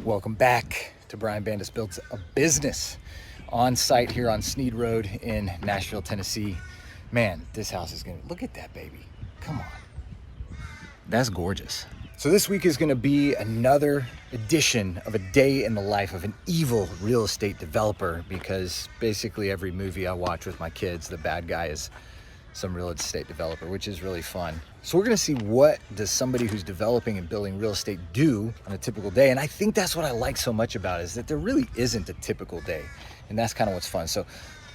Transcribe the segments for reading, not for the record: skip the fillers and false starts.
Welcome back to Brian Bandas Builds a Business on site here on Sneed Road in Nashville, Tennessee. Man, this house is gonna, look at that baby. Come on. That's gorgeous. So this week is gonna be another edition of a day in the life of an evil real estate developer, because basically every movie I watch with my kids, the bad guy is some real estate developer, which is really fun. So we're gonna see, what does somebody who's developing and building real estate do on a typical day? And I think that's what I like so much about it, is that there really isn't a typical day. And that's kind of what's fun. So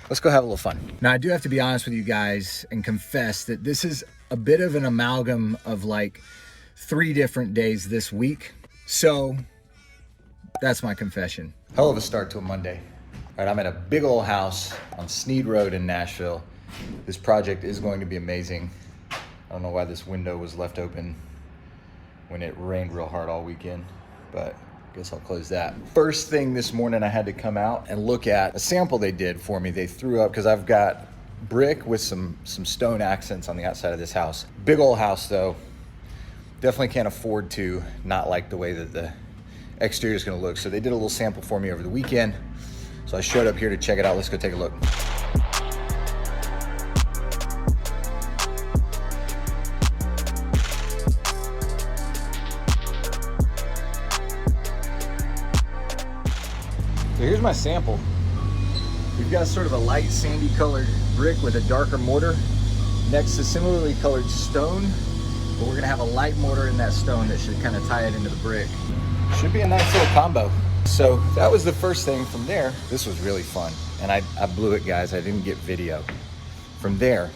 let's go have a little fun. Now I do have to be honest with you guys and confess that this is a bit of an amalgam of like 3 different days this week. So that's my confession. Hell of a start to a Monday. All right, I'm at a big old house on Sneed Road in Nashville. This project is going to be amazing. I don't know why this window was left open when it rained real hard all weekend, but I guess I'll close that. First thing this morning, I had to come out and look at a sample they did for me. They threw up, because I've got brick with some stone accents on the outside of this house. Big old house though. Definitely can't afford to not like the way that the exterior is gonna look. So they did a little sample for me over the weekend. So I showed up here to check it out. Let's go take a look. So here's my sample. We've got sort of a light sandy colored brick with a darker mortar next to similarly colored stone, but we're gonna have a light mortar in that stone that should kind of tie it into the brick. Should be a nice little combo. So that was the first thing. From there, this was really fun. And I blew it, guys. I didn't get video. From there,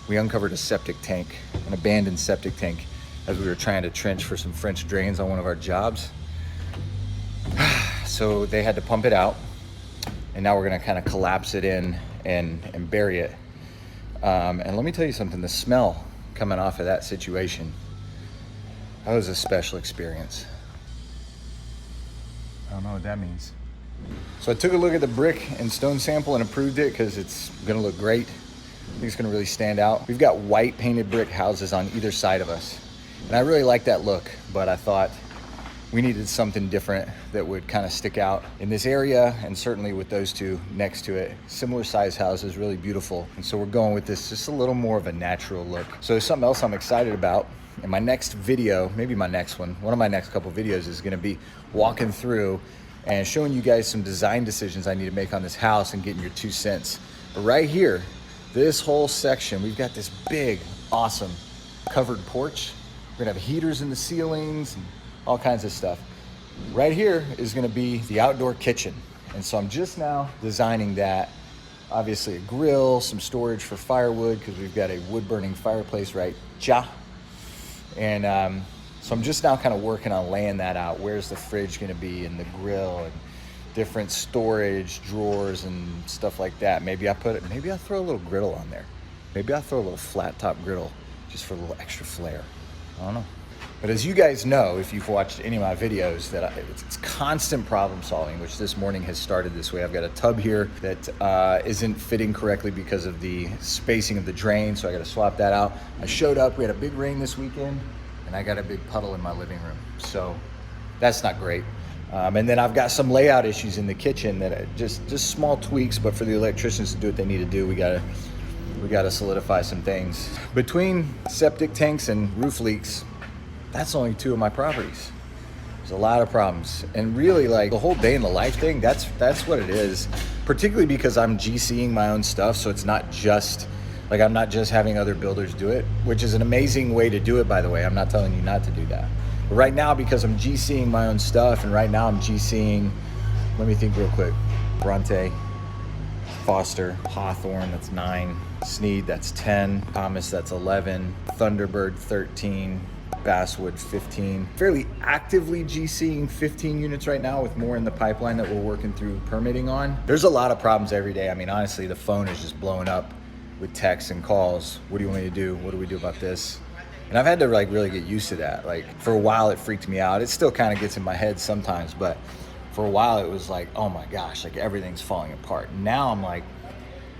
we uncovered a septic tank, an abandoned septic tank, as we were trying to trench for some French drains on one of our jobs. So they had to pump it out, and now we're gonna kind of collapse it in and bury it. And let me tell you something, the smell coming off of that situation, that was a special experience. I don't know what that means. So I took a look at the brick and stone sample and approved it, because it's gonna look great. I think it's gonna really stand out. We've got white painted brick houses on either side of us, and I really like that look, but I thought we needed something different that would kind of stick out in this area, and certainly with those two next to it. Similar size houses, really beautiful. And so we're going with this, just a little more of a natural look. So something else I'm excited about in my next video, maybe my next one of my next couple videos is gonna be walking through and showing you guys some design decisions I need to make on this house and getting your 2 cents. But right here, this whole section, we've got this big, awesome covered porch. We're gonna have heaters in the ceilings and all kinds of stuff. Right here is gonna be the outdoor kitchen. And so I'm just now designing that. Obviously a grill, some storage for firewood, because we've got a wood burning fireplace right here. And so I'm just now kind of working on laying that out. Where's the fridge gonna be, and the grill, and different storage drawers and stuff like that. Maybe I throw a little griddle on there. Maybe I'll throw a little flat top griddle just for a little extra flair. I don't know. But as you guys know, if you've watched any of my videos, that it's constant problem solving, which this morning has started this way. I've got a tub here that isn't fitting correctly because of the spacing of the drain, so I got to swap that out. I showed up, we had a big rain this weekend, and I got a big puddle in my living room. So that's not great. And then I've got some layout issues in the kitchen that just small tweaks, but for the electricians to do what they need to do, we gotta solidify some things. Between septic tanks and roof leaks, that's only 2 of my properties. There's a lot of problems. And really, like, the whole day in the life thing, that's what it is. Particularly because I'm GCing my own stuff, so it's not just, like, I'm not just having other builders do it, which is an amazing way to do it, by the way. I'm not telling you not to do that. But right now, because I'm GCing my own stuff, and right now I'm GCing, let me think real quick, Bronte, Foster, Hawthorne, that's 9, Sneed, that's 10, Thomas, that's 11, Thunderbird, 13, Basswood, 15. Fairly actively GCing 15 units right now, with more in the pipeline that we're working through permitting on. There's a lot of problems every day. I mean, honestly, the phone is just blowing up with texts and calls. What do you want me to do? What do we do about this? And I've had to like really get used to that. Like, for a while it freaked me out. It still kind of gets in my head sometimes, but for a while it was like, oh my gosh, like everything's falling apart. Now I'm like,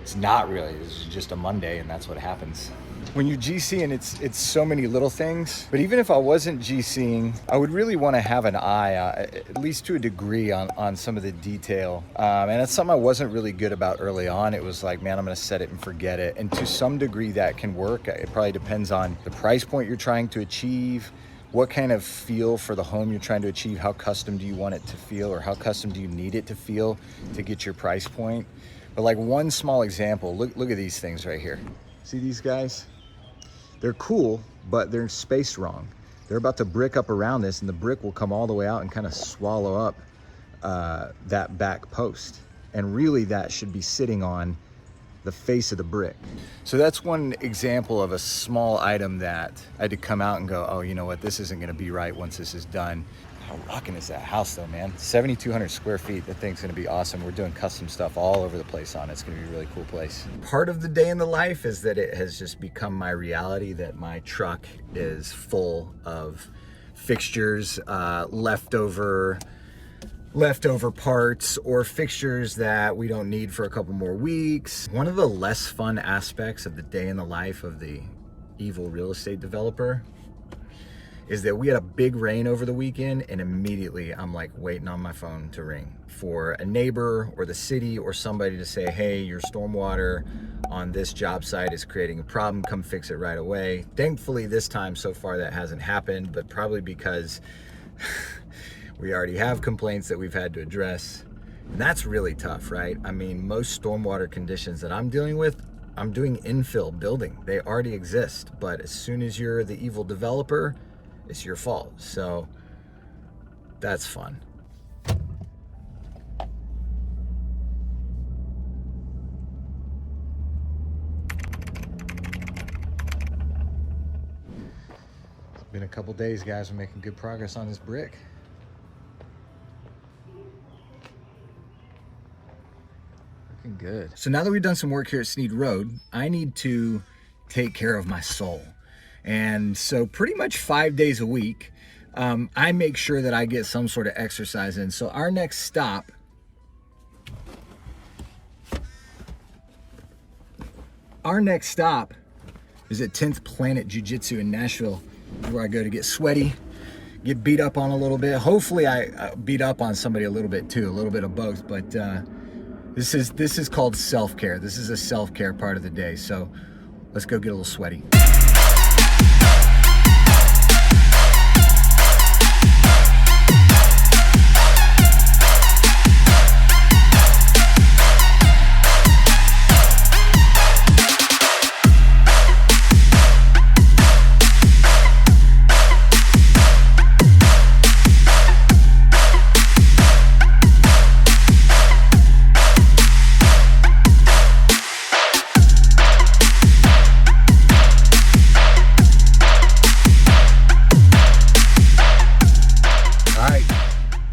it's not really, this is just a Monday, and that's what happens. When you're GCing, it's so many little things. But even if I wasn't GCing, I would really want to have an eye, at least to a degree, on some of the detail. And that's something I wasn't really good about early on. It was like, man, I'm going to set it and forget it. And to some degree, that can work. It probably depends on the price point you're trying to achieve, what kind of feel for the home you're trying to achieve, how custom do you want it to feel, or how custom do you need it to feel to get your price point. But like one small example, look at these things right here. See these guys? They're cool, but they're spaced wrong. They're about to brick up around this, and the brick will come all the way out and kind of swallow up that back post. And really that should be sitting on the face of the brick. So that's one example of a small item that I had to come out and go, oh, you know what, this isn't gonna be right once this is done. How rocking is that house though, man? 7,200 square feet, that thing's gonna be awesome. We're doing custom stuff all over the place on it. It's gonna be a really cool place. Part of the day in the life is that it has just become my reality that my truck is full of fixtures, leftover parts, or fixtures that we don't need for a couple more weeks. One of the less fun aspects of the day in the life of the evil real estate developer is that we had a big rain over the weekend, and immediately I'm like waiting on my phone to ring for a neighbor or the city or somebody to say, hey, your stormwater on this job site is creating a problem, come fix it right away. Thankfully this time so far that hasn't happened, but probably because we already have complaints that we've had to address. And that's really tough, right? I mean, most stormwater conditions that I'm dealing with, I'm doing infill building. They already exist, but as soon as you're the evil developer, it's your fault. So that's fun. It's been a couple days, guys. We're making good progress on this brick. Looking good. So now that we've done some work here at Sneed Road, I need to take care of my soul. And so pretty much 5 days a week, I make sure that I get some sort of exercise in. So our next stop is at 10th Planet Jiu-Jitsu in Nashville, where I go to get sweaty, get beat up on a little bit. Hopefully I beat up on somebody a little bit too, a little bit of both. But this is called self-care. This is a self-care part of the day. So let's go get a little sweaty.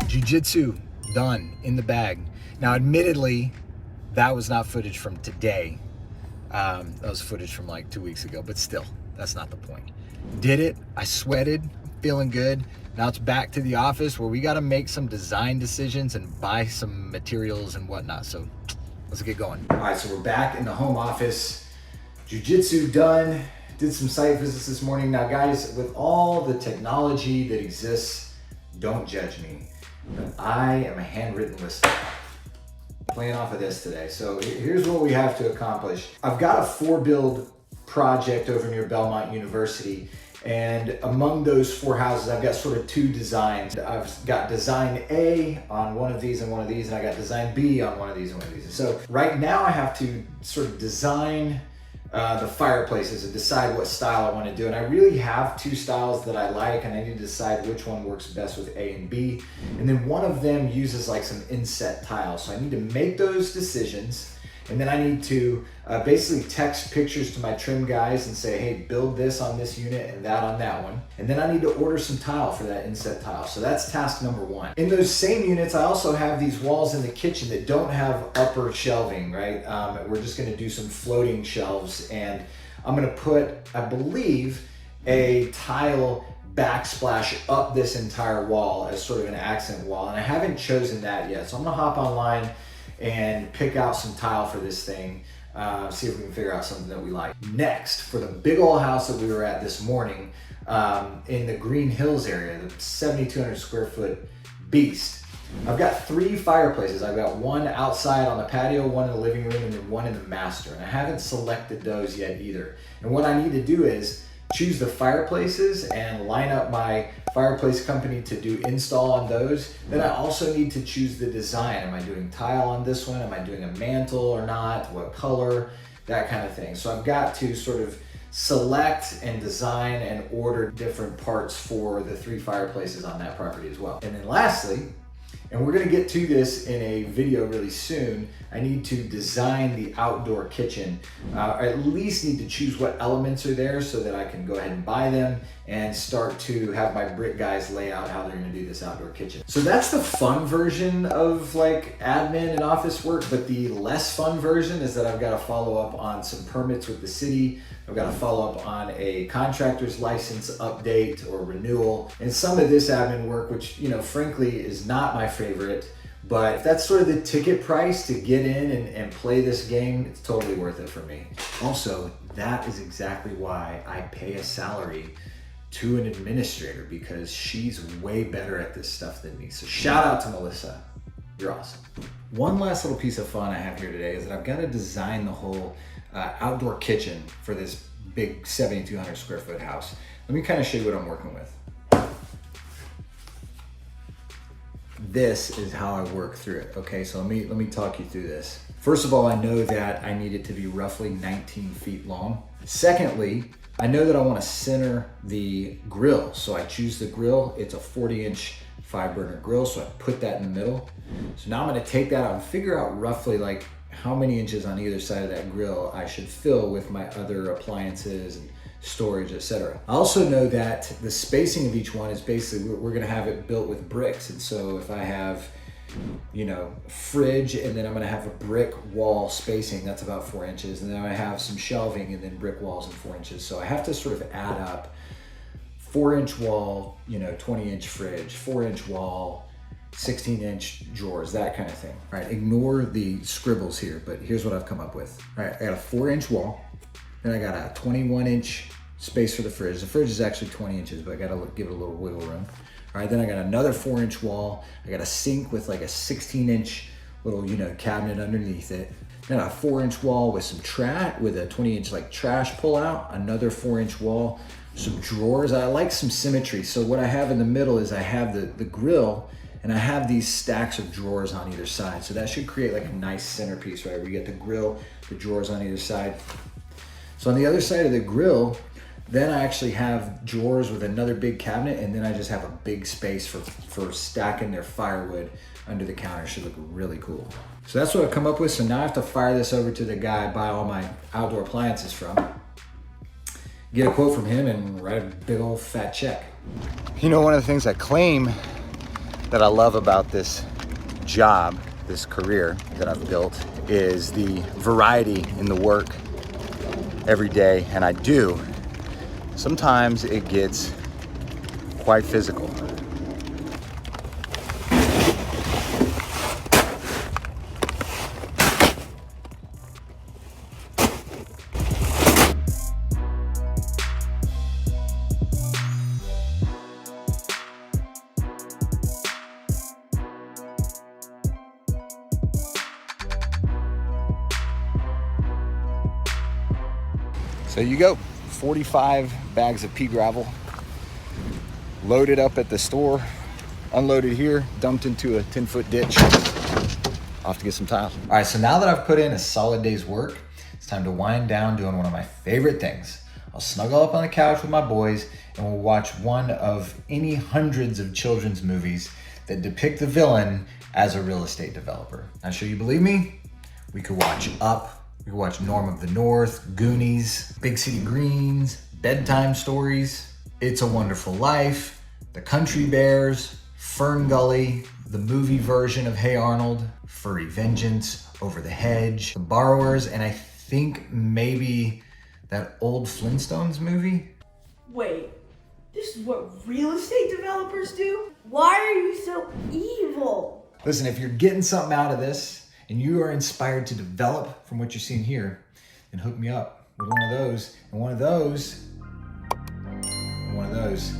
Jiu-Jitsu done, in the bag. Now, admittedly, that was not footage from today. That was footage from like 2 weeks ago, but still, that's not the point. Did it, I sweated, feeling good. Now it's back to the office where we got to make some design decisions and buy some materials and whatnot. So let's get going. All right, so we're back in the home office. Jiu-Jitsu done, did some site visits this morning. Now guys, with all the technology that exists, don't judge me. But I am a handwritten list playing off of this today. So here's what we have to accomplish. I've got a 4-build project over near Belmont University, and among those 4 houses, I've got sort of 2 designs. I've got design A on one of these and one of these, and I got design B on one of these and one of these. So right now I have to sort of design the fireplaces and decide what style I want to do. And I really have 2 styles that I like, and I need to decide which one works best with A and B. And then one of them uses like some inset tiles. So I need to make those decisions. And then I need to basically text pictures to my trim guys and say, hey, build this on this unit and that on that one. And then I need to order some tile for that inset tile. So that's task number 1. In those same units, I also have these walls in the kitchen that don't have upper shelving, right? We're just gonna do some floating shelves, and I'm gonna put, I believe, a tile backsplash up this entire wall as sort of an accent wall. And I haven't chosen that yet. So I'm gonna hop online and pick out some tile for this thing. see if we can figure out something that we like. Next, for the big old house that we were at this morning, in the Green Hills area, the 7,200 square foot beast, I've got 3 fireplaces. I've got one outside on the patio, one in the living room, and then one in the master. And I haven't selected those yet either. And what I need to do is choose the fireplaces and line up my fireplace company to do install on those. Then I also need to choose the design. Am I doing tile on this one? Am I doing a mantle or not? What color? That kind of thing. So I've got to sort of select and design and order different parts for the 3 fireplaces on that property as well. And then lastly, and we're gonna get to this in a video really soon, I need to design the outdoor kitchen. I at least need to choose what elements are there so that I can go ahead and buy them and start to have my brick guys lay out how they're gonna do this outdoor kitchen. So that's the fun version of like admin and office work, but the less fun version is that I've gotta follow up on some permits with the city. I've got to follow up on a contractor's license update or renewal, and some of this admin work, which, you know, frankly is not my favorite, but if that's sort of the ticket price to get in and play this game, it's totally worth it for me. Also, that is exactly why I pay a salary to an administrator, because she's way better at this stuff than me. So shout out to Melissa. You're awesome. One last little piece of fun I have here today is that I've got to design the whole outdoor kitchen for this big 7,200 square foot house. Let me kind of show you what I'm working with. This is how I work through it. Okay, so let me talk you through this. First of all, I know that I need it to be roughly 19 feet long. Secondly, I know that I want to center the grill. So I choose the grill. It's a 40-inch 5-burner grill, so I put that in the middle. So now I'm going to take that out and figure out roughly like how many inches on either side of that grill I should fill with my other appliances and storage, etc. I also know that the spacing of each one is basically, we're gonna have it built with bricks. And so if I have, you know, a fridge, and then I'm gonna have a brick wall spacing, that's about 4 inches. And then I have some shelving and then brick walls and 4 inches. So I have to sort of add up 4-inch wall, you know, 20-inch fridge, 4-inch wall, 16-inch drawers, that kind of thing. All right, ignore the scribbles here, but here's what I've come up with. All right, I got a 4-inch wall, then I got a 21-inch space for the fridge. The fridge is actually 20 inches, but I gotta give it a little wiggle room. All right, then I got another 4-inch wall. I got a sink with like a 16-inch little, you know, cabinet underneath it. Then a 4-inch wall with some trash, with a 20-inch like trash pull out, another 4-inch wall, some drawers. I like some symmetry. So what I have in the middle is I have the grill, and I have these stacks of drawers on either side. So that should create like a nice centerpiece, right? Where you get the grill, the drawers on either side. So on the other side of the grill, then I actually have drawers with another big cabinet, and then I just have a big space for stacking their firewood under the counter. Should look really cool. So that's what I've come up with. So now I have to fire this over to the guy I buy all my outdoor appliances from, get a quote from him, and write a big old fat check. You know, one of the things I claim that I love about this job, this career that I've built, is the variety in the work every day. And I do. Sometimes it gets quite physical. So you go, 45 bags of pea gravel, loaded up at the store, unloaded here, dumped into a 10-foot ditch. Off to get some tile. All right, so now that I've put in a solid day's work, it's time to wind down doing one of my favorite things. I'll snuggle up on the couch with my boys and we'll watch one of any hundreds of children's movies that depict the villain as a real estate developer. Not sure you believe me? We could watch Up, we could watch Norm of the North, Goonies, Big City Greens, Bedtime Stories, It's a Wonderful Life, The Country Bears, Fern Gully, the movie version of Hey Arnold, Furry Vengeance, Over the Hedge, The Borrowers, and I think maybe that old Flintstones movie. Wait, this is what real estate developers do? Why are you so evil? Listen, if you're getting something out of this, and you are inspired to develop from what you're seeing here, then hook me up with one of those, and one of those, and one of those.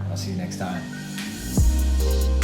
I'll see you next time.